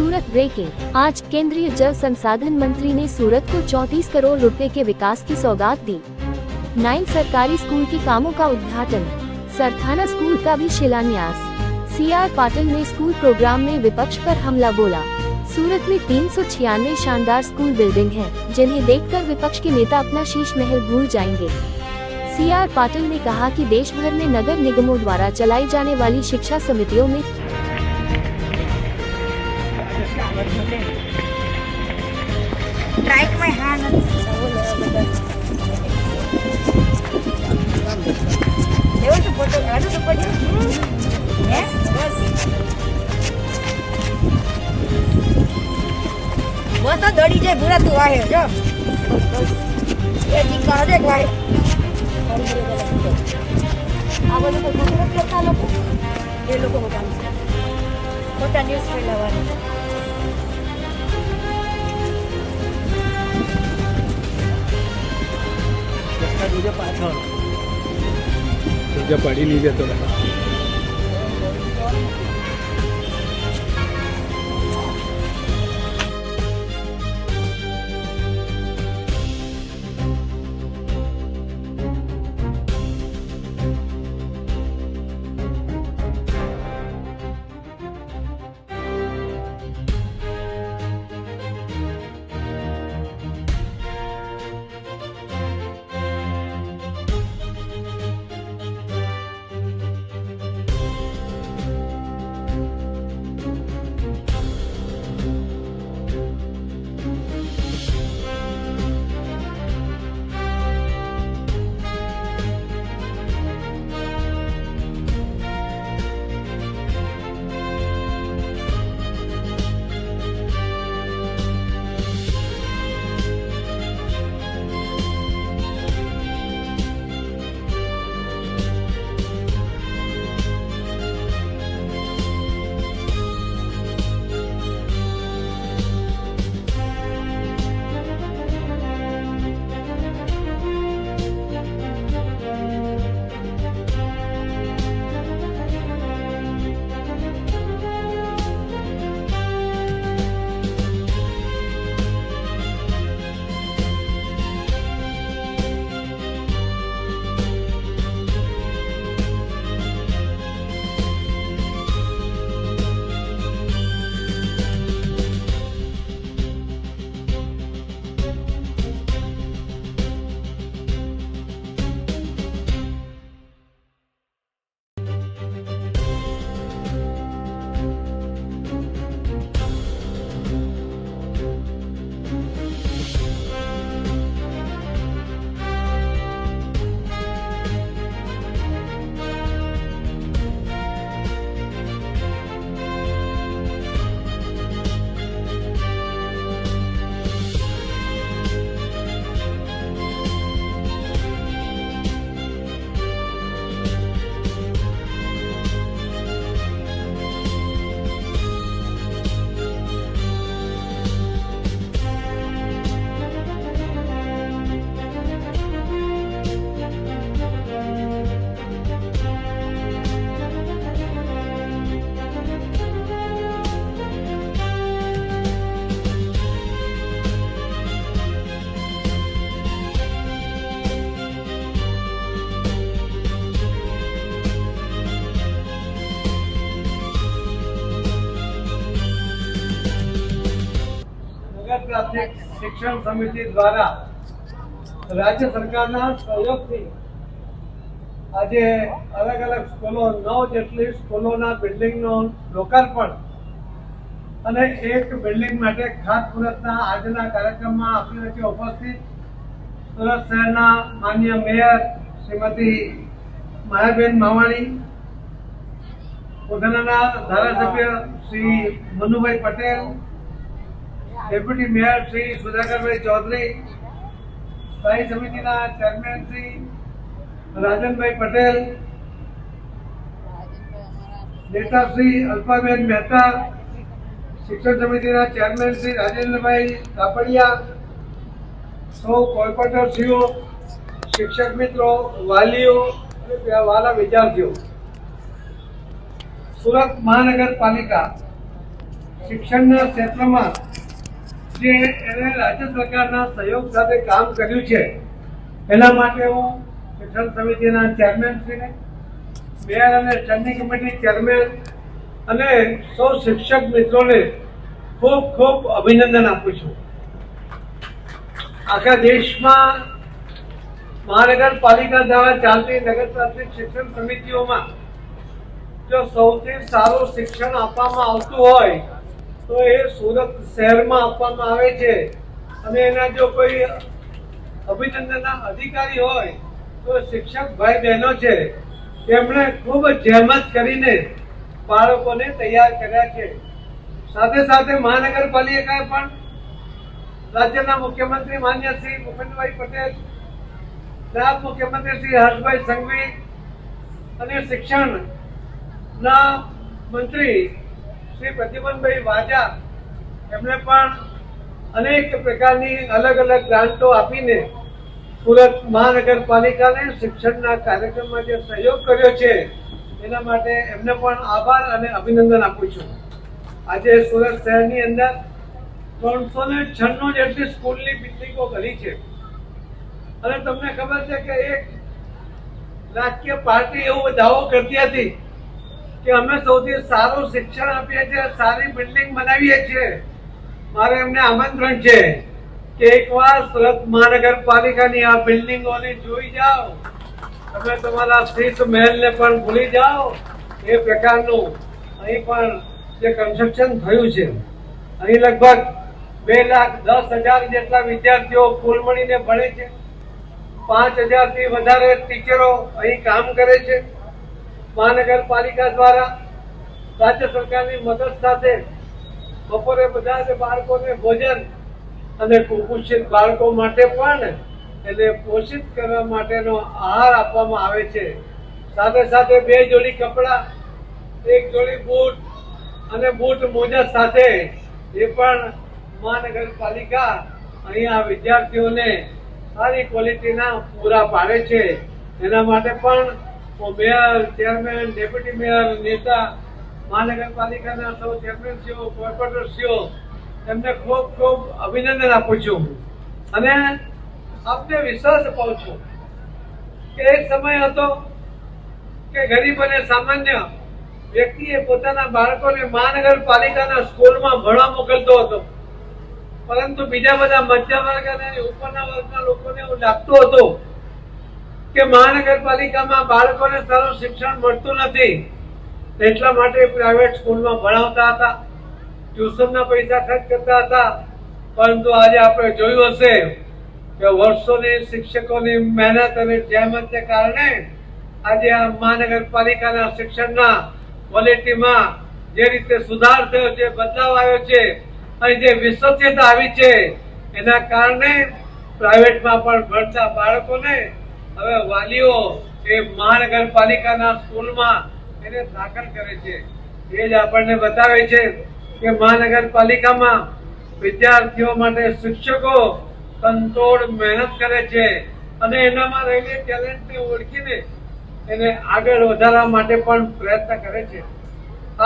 सूरत breaking. आज केंद्रीय जल संसाधन मंत्री ने सूरत को 34 करोड़ रुपए के विकास की सौगात दी। 9 सरकारी स्कूल के कामों का उद्घाटन, सरथाना स्कूल का भी शिलान्यास। सीआर पाटिल ने स्कूल प्रोग्राम में विपक्ष पर हमला बोला। सूरत में 396 शानदार स्कूल बिल्डिंग हैं, जिन्हें देखकर विपक्ष के नेता अपना शीश महल भूल जाएंगे। सीआर पाटिल ने कहा कि देश भर में नगर निगमों द्वारा चलाई जाने वाली शिक्षा समितियों में ट्राइक में हाँ बस दौड़ी जाए पूरा तू आए जो ये ठीक कर दे भाई આ બધું તો ગુજરાત કરતા લોકો એ લોકોનું કામ છે ખોટા ન્યૂઝ ફેલાવવાનું। दूजा पाछळ दूजा पड़ी नहीं जतो પ્રાથમિક શિક્ષણ સમિતિ દ્વારા રાજ્ય સરકારના સહયોગથી આજે અલગ અલગ સ્કૂલો 9 જેટલી સ્કૂલોના બિલ્ડિંગનું લોકાર્પણ અને એક બિલ્ડિંગ માટે ખાતમુહૂર્તના આજના કાર્યક્રમમાં આપણી વચ્ચે ઉપસ્થિત સુરત શહેરના માનનીય મેયર શ્રીમતી માયાબેન માવાણી, ઉધનાના ધારાસભ્ય શ્રી મનુભાઈ પટેલ, डेप्यूटी मेयर श्री सुधाकर भाई चौधरी, स्थायी समिति चेरमेन श्री राजन भाई पटेल, नेता श्री अल्पाबेन मेहता, शिक्षण समिति चेरमेन श्री राजेंद्र भाई कापड़िया, सौ कॉर्पोरेटरश्रीओ, शिक्षक मित्रों, वालीओ, वाला विद्यार्थियों, सूरत महानगरपालिका શિક્ષણના ક્ષેત્રમાં જે એને રાજ્ય સરકારના સહયોગ સાથે કામ કર્યું છે એના માટે હું શિક્ષણ સમિતિના ચેરમેનશ્રીને, મેયર અને સ્ટેન્ડિંગ કમિટી ચેરમેન અને સૌ શિક્ષક મિત્રોને ખૂબ ખૂબ અભિનંદન આપું છું. આખા દેશમાં મહાનગરપાલિકા દ્વારા ચાલતી નગર પ્રાથમિક શિક્ષણ સમિતિઓમાં જો સૌથી સારું શિક્ષણ આપવામાં આવતું હોય તો એ સુરત શહેરમાં આપવામાં આવે છે. અને એના જો કોઈ અભિનંદનના અધિકારી હોય તો શિક્ષક ભાઈ બહેનો છે. તેમણે ખૂબ જહેમત કરીને બાળકોને તૈયાર કર્યા છે. સાથે સાથે મહાનગરપાલિકાએ પણ રાજ્યના મુખ્યમંત્રી માન્ય શ્રી ભૂપેન્દ્રભાઈ પટેલ, નાયબ મુખ્યમંત્રી શ્રી હર્ષભાઈ સંઘવી અને શિક્ષણના મંત્રી શ્રી પ્રદ્યુમનભાઈ વાજા એમણે પણ અનેક પ્રકારની અલગ અલગ ગ્રાન્ટો આપીને સુરત મહાનગરપાલિકાને શિક્ષણના કાર્યક્રમમાં જે સહયોગ કર્યો છે એના માટે એમને પણ આભાર અને અભિનંદન આપું છું. આજે સુરત શહેરની અંદર 396 જેટલી સ્કૂલની બિલ્ડિંગો કરી છે અને તમને ખબર છે કે એક રાજકીય પાર્ટી એવો દાવો કરતી હતી કે અમે સૌથી સારું શિક્ષણ આપીએ છીએ, સારી બિલ્ડિંગ બનાવીએ છીએ. મારે એમને આમંત્રણ છે કે એકવાર સુરત મહાનગરપાલિકાની આ બિલ્ડિંગોને જોઈ જાઓ. તમે તમારા શીશ મહેલને પણ ભૂલી જાઓ. એ પ્રકારનું અહીં પણ જે કન્સ્ટ્રક્શન થયું છે. અહીં લગભગ 2,10,000 જેટલા વિદ્યાર્થીઓ કુલ મળીને ભણે છે. 5,000 થી વધારે ટીચરો અહીં કામ કરે છે. મહાનગરપાલિકા દ્વારા રાજ્ય સરકારની મદદ સાથે બપોરે બધા જ બાળકોને ભોજન અને કુપોષિત બાળકો માટે પણ એને પોષિત કરવા માટેનો આહાર આપવામાં આવે છે. સાથે સાથે 2 જોડી કપડાં, 1 જોડી બૂટ અને બૂટ મોજા સાથે એ પણ મહાનગરપાલિકા અહીંયા વિદ્યાર્થીઓને સારી ક્વોલિટીના પૂરા પાડે છે. એના માટે પણ મેયર, ચેરમેન, ડેપ્યુટી મેયર, નેતા, મહાનગરપાલિકાના સૌ ચેરમેનશ્રીઓ, કોર્પોરેટરશ્રીઓ એમને ખૂબ ખૂબ અભિનંદન આપું છું. અને આપને વિશ્વાસ અપાવું છું કે એક સમય હતો કે ગરીબ અને સામાન્ય વ્યક્તિએ પોતાના બાળકોને મહાનગરપાલિકાના સ્કૂલમાં ભણવા મોકલતો હતો, પરંતુ બીજા બધા મધ્યમ વર્ગ અને ઉપરના વર્ગના લોકોને એવું લાગતું હતું કે મહાનગરપાલિકામાં બાળકોને સારું શિક્ષણ મળતું નથી. એટલા માટે પ્રાઇવેટ સ્કૂલમાં ભણાવતા હતા, ટ્યુશનના પૈસા ખર્ચ કરતા હતા. પરંતુ આજે આપણે જોયું હશે કે વર્ષોની શિક્ષકોની મહેનત અને જહેમતને કારણે આજે આ મહાનગરપાલિકાના શિક્ષણના ક્વોલિટીમાં જે રીતે સુધાર થયો છે, બદલાવ આવ્યો છે અને જે વિશ્વસનીયતા આવી છે એના કારણે પ્રાઇવેટમાં પણ ભણતા બાળકોને હવે વાલીઓ એ મહાનગરપાલિકાના સ્કૂલમાં એને દાખલ કરે છે. એ જ આપણને બતાવે છે કે મહાનગરપાલિકામાં વિદ્યાર્થીઓ માટે શિક્ષકો કંતોડ મહેનત કરે છે અને એનામાં રહેલી ટેલેન્ટને ઓળખીને એને આગળ વધારવા માટે પણ પ્રયત્ન કરે છે.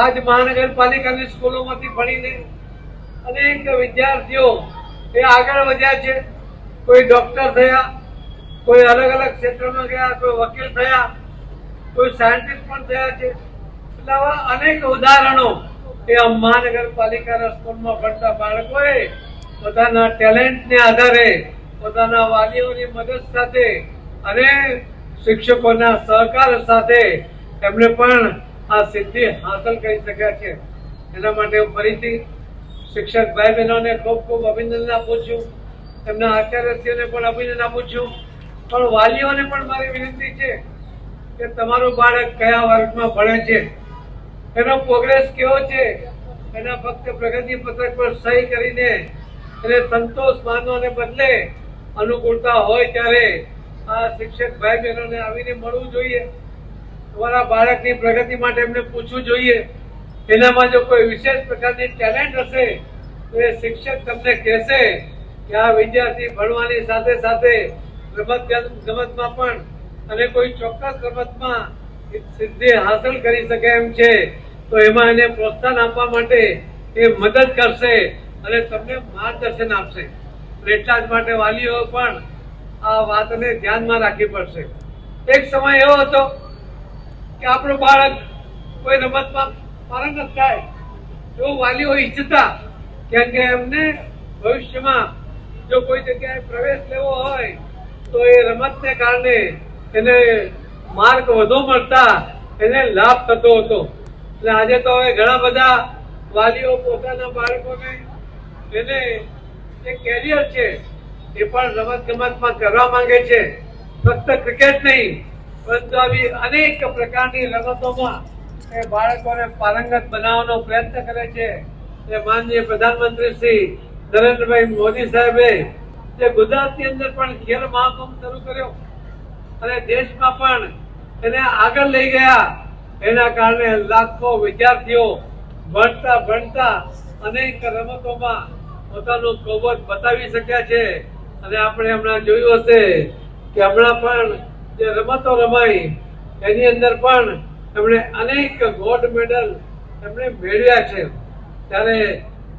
આજ મહાનગરપાલિકાની સ્કૂલોમાંથી ભણીને અનેક વિદ્યાર્થીઓ એ આગળ વધ્યા છે. કોઈ ડોક્ટર થયા, કોઈ અલગ અલગ ક્ષેત્રમાં ગયા, કોઈ વકીલ થયા, કોઈ સાયન્ટિસ્ટ પણ થયા છે. એટલે આવા અનેક ઉદાહરણો એ મહાનગરપાલિકાના સ્કૂલમાં ભણતા બાળકોએ પોતાના ટેલેન્ટને આધારે, પોતાના વાલીઓની મદદ સાથે અને શિક્ષકોના સહકાર સાથે એમણે પણ આ સિદ્ધિ હાંસલ કરી શક્યા છે. એના માટે હું ફરીથી શિક્ષક ભાઈ બહેનોને ખૂબ ખૂબ અભિનંદન આપું છું. એમના આચાર્યશ્રીઓને પણ અભિનંદન આપું છું. પણ વાલીઓને પણ મારી વિનંતી છે કે તમારું બાળક કયા વર્ગમાં ભણે છે, એનો પ્રોગ્રેસ કેવો છે, એના ફક્ત પ્રગતિ પત્રક પર સહી કરીને એને સંતોષ માનવાને બદલે અનુકૂળતા હોય ત્યારે આ શિક્ષક ભાઈ બહેનોને આવીને મળવું જોઈએ. તમારા બાળકની પ્રગતિ માટે એમને પૂછવું જોઈએ. એનામાં જો કોઈ વિશેષ પ્રકારની ટેલેન્ટ હશે તો એ શિક્ષક તમને કહેશે કે આ વિદ્યાર્થી ભણવાની સાથે સાથે રમતગમતમાં પણ અને કોઈ ચોક્કસ રમતમાં સિદ્ધિ હાંસલ કરી શકે એમ છે, તો એમાં એને પ્રોત્સાહન આપવા માટે એ મદદ કરશે અને તમને માર્ગદર્શન આપશે. એટલા જ માટે વાલીઓ પણ આ વાતને ધ્યાનમાં રાખવી પડશે. એક સમય એવો હતો કે આપણું બાળક કોઈ રમતમાં પારંગત થાય એવું વાલીઓ ઈચ્છતા, કેમ કે એમને ભવિષ્યમાં જો કોઈ જગ્યાએ પ્રવેશ લેવો હોય તો એ રમતને કારણે એને માર્ક વધુ મળતા એને લાભ થતો હતો. એટલે આજે તો હવે ઘણા બધા વાલીઓ પોતાના બાળકોને એને જે કેરિયર છે એ પણ રમત ગમતમાં કરવા માંગે છે. ફક્ત ક્રિકેટ નહીં પરંતુ આવી અનેક પ્રકારની રમતોમાં એ બાળકોને પારંગત બનાવવાનો પ્રયત્ન કરે છે. એ માનનીય પ્રધાનમંત્રી શ્રી નરેન્દ્રભાઈ મોદી સાહેબે જે ગુજરાતની અંદર પણ ખેલ મહાકુંભ શરૂ કર્યો અને દેશમાં પણ એને આગળ લઈ ગયા, એના કારણે લાખો વિદ્યાર્થીઓ ભણતા અનેક રમતોમાં પોતાનું કૌવત બતાવી શક્યા છે. અને આપણે હમણાં જોયું હશે કે હમણાં પણ જે રમતો રમાઈ એની અંદર પણ એમણે અનેક ગોલ્ડ મેડલ એમણે મેળવ્યા છે. ત્યારે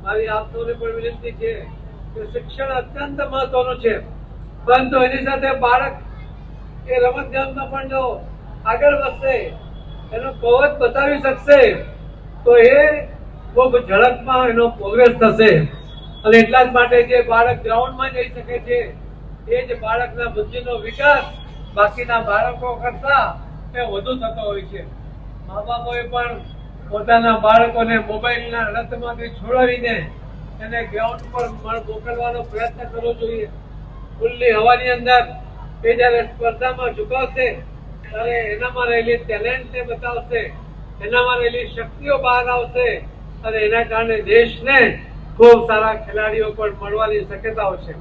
મારી આપ સૌને પણ વિનંતી છે કે શિક્ષણ અત્યંત મહત્વનું છે, પરંતુ એની સાથે બાળક એ રમત ગમતમાં પણ જો આગળ વધશે, એનો કૌવત બતાવી શકશે તો એ ખૂબ ઝડપમાં એનો પ્રોગ્રેસ થશે. અને એટલા જ માટે જે બાળક ગ્રાઉન્ડમાં જઈ શકે છે એ જ બાળકના બુદ્ધિનો વિકાસ બાકીના બાળકો કરતા એ વધુ થતો હોય છે. મા બાપોએ પણ પોતાના બાળકોને મોબાઈલના લતમાંથી છોડાવીને એને ગ્રાઉન્ડ પર મોકલવાનો પ્રયત્ન કરવો જોઈએ. ખુલ્લી હવાની અંદર એ જ્યારે સ્પર્ધામાં ઝુકાવશે ત્યારે એનામાં રહેલી ટેલેન્ટને બતાવશે, એનામાં રહેલી શક્તિઓ બહાર આવશે અને એના કારણે દેશને ખૂબ સારા ખેલાડીઓ પણ મળવાની શક્યતાઓ છે.